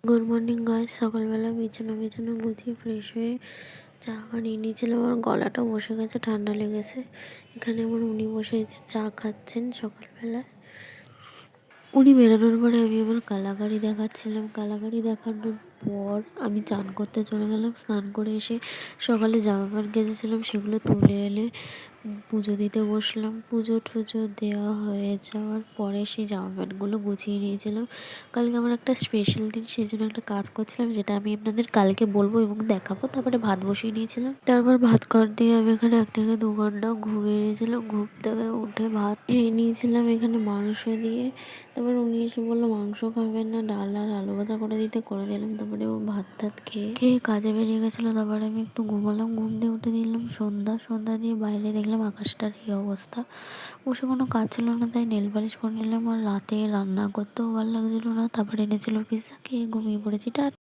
Good morning guys. সকালবেলা বিছানা গুছিয়ে ফ্রেশ হয়ে চা বানিয়ে নিয়েছিলাম। আমার গলাটা বসে গেছে, ঠান্ডা লেগেছে। এখানে আমার উনি বসে চা খাচ্ছেন সকালবেলায়। উনি বেরোনোর পরে আমি আমার কালাগাড়ি দেখাচ্ছিলাম। কালাগাড়ি দেখানোর পর আমি চান করতে চলে গেলাম। স্নান করে এসে সকালে জামা প্যান্ট কেচেছিলাম, সেগুলো তুলে এনে পুজো দিতে বসলাম। পুজো টুজো দেওয়া হয়ে যাওয়ার পরে সেই জামা প্যান্টগুলো গুছিয়ে নিয়েছিলাম। কালকে আমার একটা স্পেশাল দিন, সেই জন্য একটা কাজ করছিলাম, যেটা আমি আপনাদের কালকে বলবো এবং দেখাবো। তারপরে ভাত বসিয়ে নিয়েছিলাম। তারপর ভাত খাওয়ার দিয়ে আমি এখানে 1 থেকে 2 ঘন্টা ঘুমিয়ে নিয়েছিলাম। ঘুম থেকে উঠে ভাত খেয়ে নিয়েছিলাম এখানে মাংস দিয়ে। তারপর উনি এসে বললো মাংস খাবেন না, ডাল আর আলু ভাজা করে দিতে, করে দিলাম। তারপরে ও ভাত টাত খেয়ে কাজে বেরিয়ে গেছিলো। তারপরে আমি একটু ঘুমালাম। ঘুম দিয়ে উঠে দিলাম সন্ধ্যা দিয়ে বাইরে দেখলাম আকাশটার এই অবস্থা। বসে কোনো কাজ ছিল না, তাই নেল পালিশ করে নিলাম। আর রাতে রান্না করতেও ভালো লাগছিল না। তারপরে এনেছিল পিৎজা, খেয়ে ঘুমিয়ে পড়েছি।